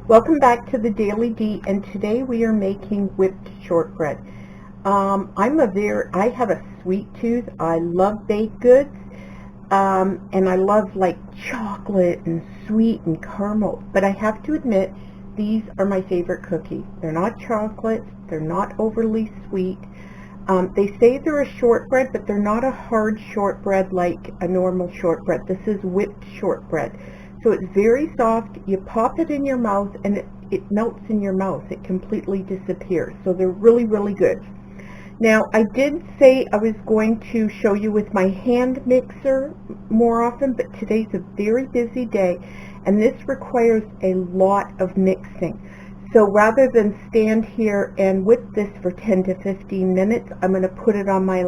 Welcome back to the Daily D, and today we are making whipped shortbread. I have a sweet tooth. I love baked goods, and I love like chocolate and sweet and caramel. But I have to admit, these are my favorite cookies. They're not chocolate. They're not overly sweet. They say they're a shortbread, but they're not a hard shortbread like a normal shortbread. This is whipped shortbread. So it's very soft. You pop it in your mouth and it melts in your mouth. It completely disappears. So they're really, really good. Now, I did say I was going to show you with my hand mixer more often, but today's a very busy day and this requires a lot of mixing. So rather than stand here and whip this for 10 to 15 minutes, I'm going to put it on my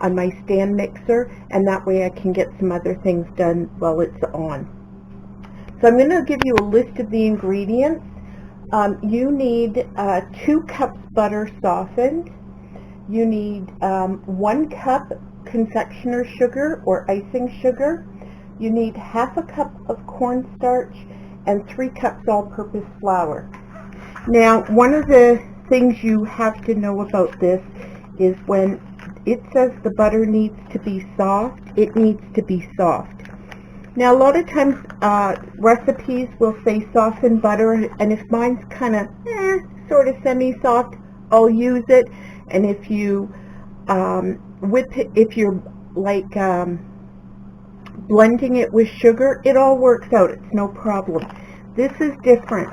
on my stand mixer, and that way I can get some other things done while it's on. So I'm going to give you a list of the ingredients. You need 2 cups butter softened. You need 1 cup confectioner's sugar or icing sugar. You need ½ a cup of cornstarch and 3 cups all-purpose flour. Now, one of the things you have to know about this is when it says the butter needs to be soft, it needs to be soft. Now, a lot of times recipes will say softened butter, and if mine's kind of sort of semi-soft, I'll use it. And if you whip it, if you're like blending it with sugar, it all works out. It's no problem. This is different.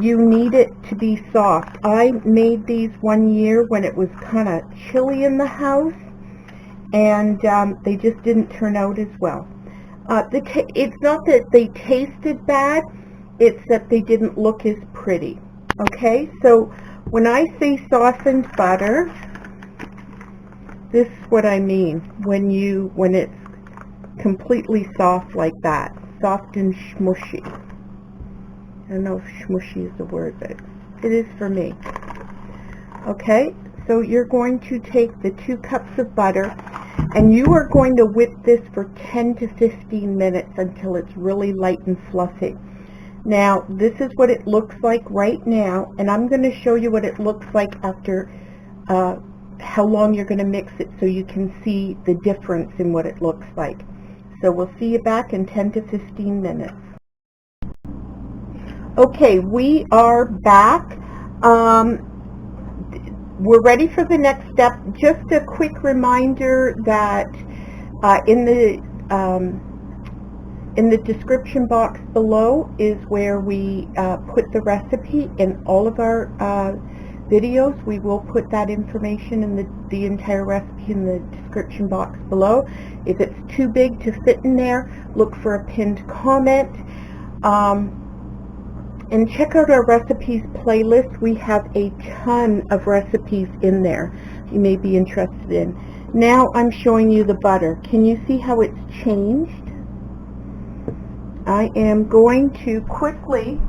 You need it to be soft. I made these one year when it was kind of chilly in the house, and they just didn't turn out as well. It's not that they tasted bad, it's that they didn't look as pretty. Okay, so when I say softened butter, this is what I mean when it's completely soft like that, soft and smushy. I don't know if smushy is the word, but it is for me. Okay, so you're going to take the 2 cups of butter and you are going to whip this for 10 to 15 minutes until it's really light and fluffy. Now, this is what it looks like right now, and I'm going to show you what it looks like after how long you're going to mix it so you can see the difference in what it looks like. So we'll see you back in 10 to 15 minutes. Okay, we are back. We're ready for the next step. Just a quick reminder that in the description box below is where we put the recipe. In all of our videos, we will put that information in the entire recipe in the description box below. If it's too big to fit in there, look for a pinned comment. And check out our recipes playlist. We have a ton of recipes in there you may be interested in. Now I'm showing you the butter. Can you see how it's changed? I am going to quickly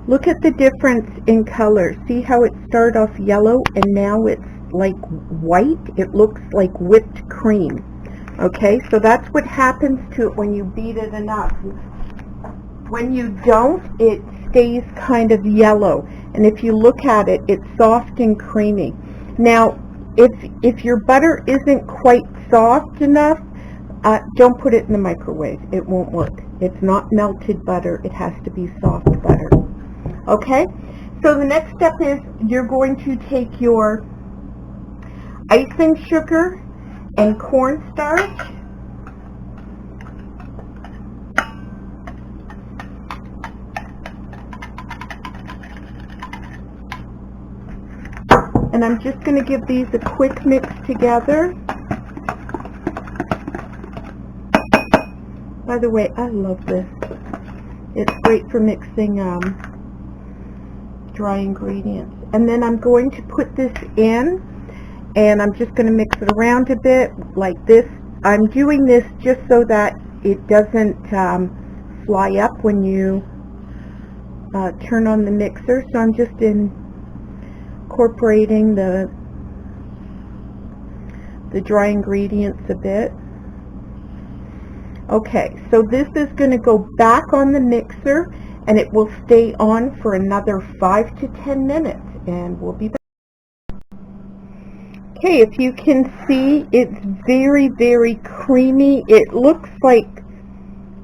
look at the difference in color. See how it started off yellow and now it's like white? It looks like whipped cream. Okay, so that's what happens to it when you beat it enough. When you don't, it stays kind of yellow, and if you look at it, it's soft and creamy. Now, if your butter isn't quite soft enough, don't put it in the microwave. It won't work. It's not melted butter. It has to be soft butter. Okay, so the next step is you're going to take your icing sugar and cornstarch, and I'm just going to give these a quick mix together. By the way, I love this. It's great for mixing dry ingredients. And then I'm going to put this in, and I'm just going to mix it around a bit like this. I'm doing this just so that it doesn't fly up when you turn on the mixer. So I'm just incorporating the dry ingredients a bit. Okay, so this is going to go back on the mixer, and it will stay on for another 5 to 10 minutes, and we'll be back. Okay, if you can see, it's very, very creamy. It looks like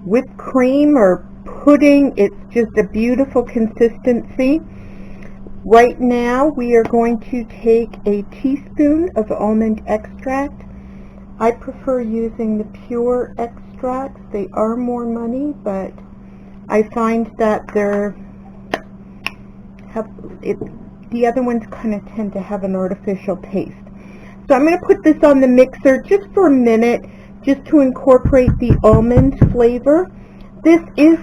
whipped cream or pudding. It's just a beautiful consistency. Right now, we are going to take a teaspoon of almond extract. I prefer using the pure extracts. They are more money, but I find that the other ones kind of tend to have an artificial taste. So I'm going to put this on the mixer just for a minute, just to incorporate the almond flavor. This is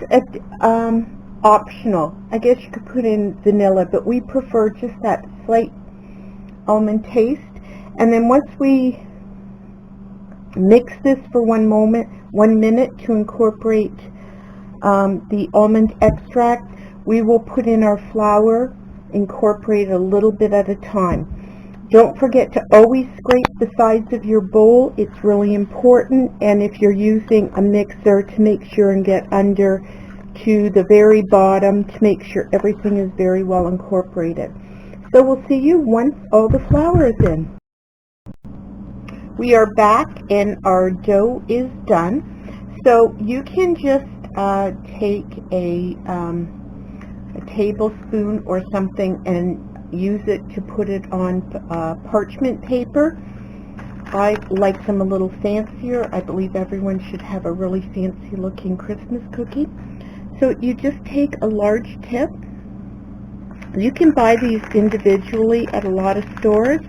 optional. I guess you could put in vanilla, but we prefer just that slight almond taste. And then once we mix this for 1 minute to incorporate the almond extract, we will put in our flour, incorporate a little bit at a time. Don't forget to always scrape the sides of your bowl. It's really important. And if you're using a mixer, to make sure and get under to the very bottom to make sure everything is very well incorporated. So we'll see you once all the flour is in. We are back and our dough is done. So you can just take a tablespoon or something and use it to put it on parchment paper. I like them a little fancier. I believe everyone should have a really fancy looking Christmas cookie. So you just take a large tip. You can buy these individually at a lot of stores.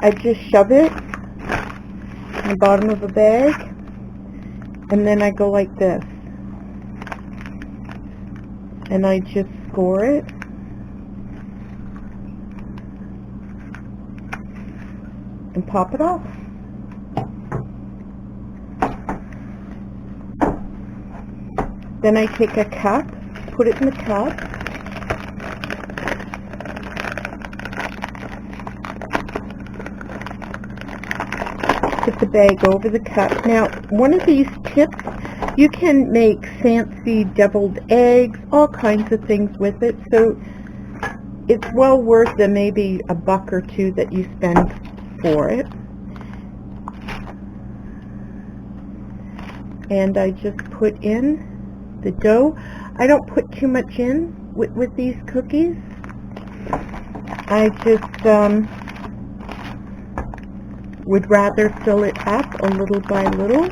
I just shove it in the bottom of a bag, and then I go like this, and I just score it. And pop it off. Then I take a cup, put it in the cup, put the bag over the cup. Now, one of these tips, you can make fancy deviled eggs, all kinds of things with it, so it's well worth the maybe $1 or $2 that you spend for it. And I just put in the dough. I don't put too much in with these cookies. I just would rather fill it up a little by little.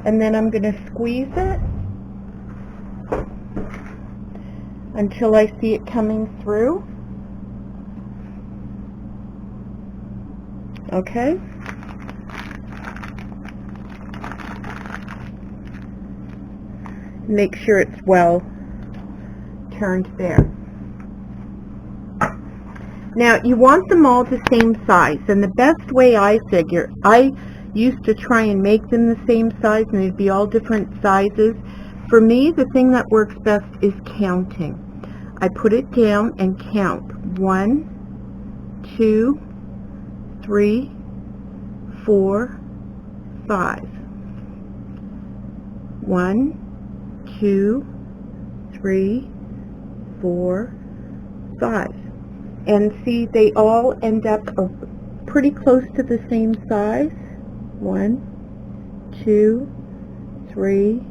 And then I'm going to squeeze it until I see it coming through. Okay. Make sure it's well turned there. Now you want them all the same size, and the best way I figure, I used to try and make them the same size and they'd be all different sizes. For me, the thing that works best is counting. I put it down and count 1, 2, 3, 4, 5. 1, 2, 3, 4, 5. And see, they all end up pretty close to the same size. 1, 2, 3,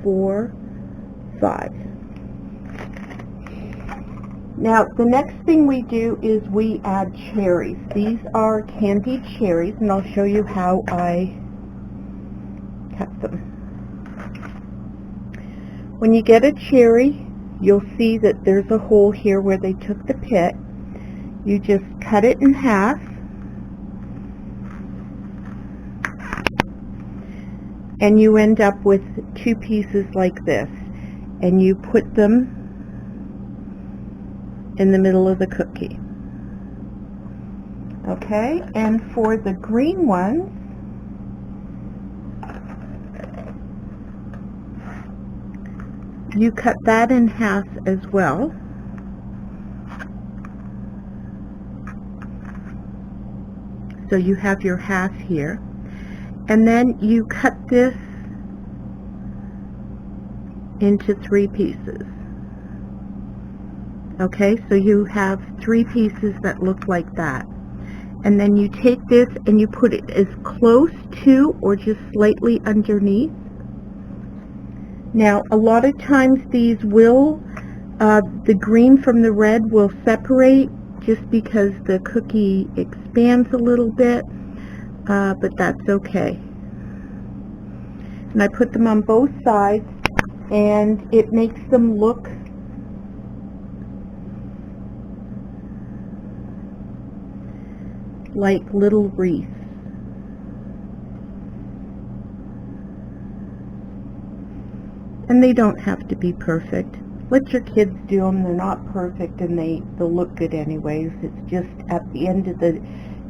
4, 5. Now the next thing we do is we add cherries. These are candied cherries, and I'll show you how I cut them. When you get a cherry, you'll see that there's a hole here where they took the pit. You just cut it in half. And you end up with 2 pieces like this, and you put them in the middle of the cookie. Okay, and for the green ones, you cut that in half as well. So you have your half here. And then you cut this into 3 pieces. Okay, so you have 3 pieces that look like that. And then you take this and you put it as close to or just slightly underneath. Now, a lot of times these will, the green from the red will separate just because the cookie expands a little bit, but that's okay. And I put them on both sides, and it makes them look like little wreaths. And they don't have to be perfect. Let your kids do them. They're not perfect, and they'll look good anyways. It's just at the end of the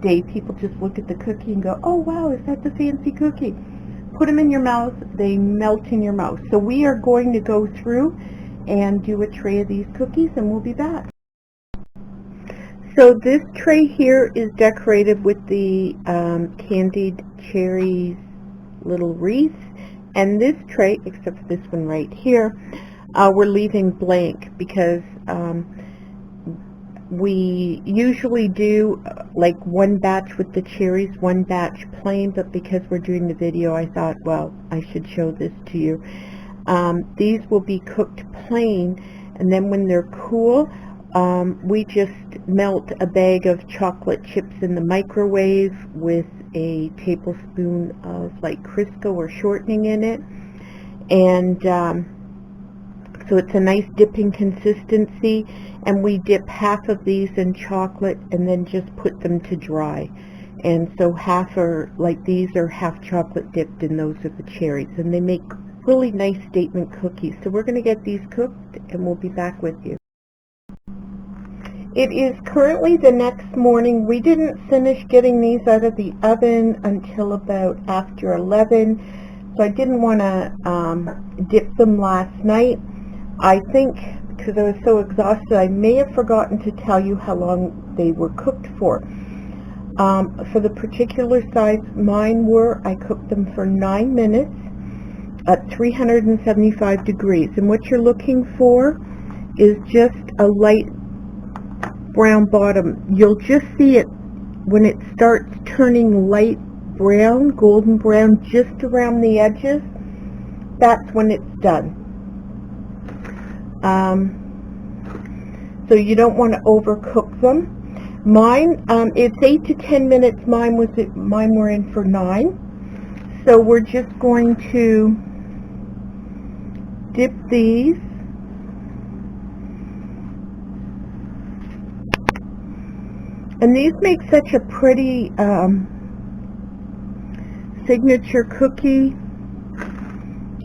day, people just look at the cookie and go, oh wow, is that the fancy cookie? Put them in your mouth, they melt in your mouth. So we are going to go through and do a tray of these cookies, and we'll be back. So this tray here is decorated with the candied cherries little wreaths, and this tray, except for this one right here, we're leaving blank because we usually do like one batch with the cherries, one batch plain, but because we're doing the video, I thought, well, I should show this to you. These will be cooked plain, and then when they're cool, we just melt a bag of chocolate chips in the microwave with a tablespoon of like Crisco or shortening in it, and so it's a nice dipping consistency, and we dip half of these in chocolate and then just put them to dry. And so half are like these are half chocolate dipped, and those are the cherries, and they make really nice statement cookies. So we're going to get these cooked and we'll be back with you. It is currently the next morning. We didn't finish getting these out of the oven until about after 11, so I didn't want to dip them last night. I think because I was so exhausted, I may have forgotten to tell you how long they were cooked for. For the particular size mine were, I cooked them for 9 minutes at 375 degrees. And what you're looking for is just a light brown bottom. You'll just see it when it starts turning light brown, golden brown, just around the edges. That's when it's done. So you don't want to overcook them. Mine, it's 8 to 10 minutes. Mine were in for 9. So we're just going to dip these. And these make such a pretty signature cookie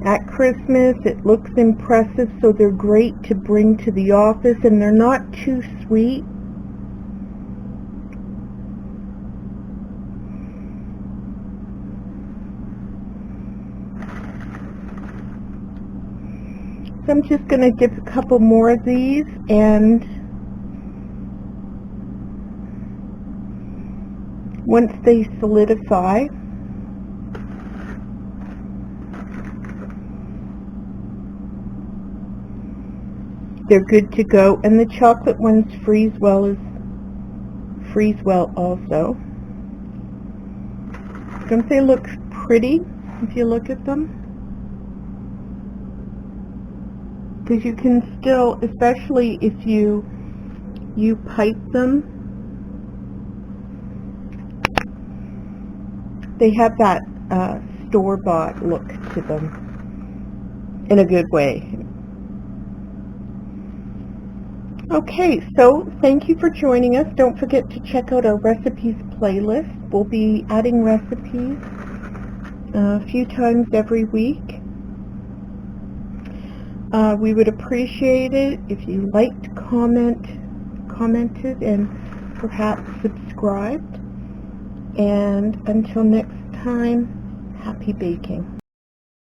at Christmas. It looks impressive, so they're great to bring to the office, and they're not too sweet. So I'm just going to dip a couple more of these, and once they solidify, they're good to go. And the chocolate ones freeze well also. Don't they look pretty if you look at them? Because you can still, especially if you pipe them, they have that store-bought look to them in a good way. Okay, so thank you for joining us. Don't forget to check out our recipes playlist. We'll be adding recipes a few times every week. We would appreciate it if you liked, commented, and perhaps subscribed. And until next time, happy baking.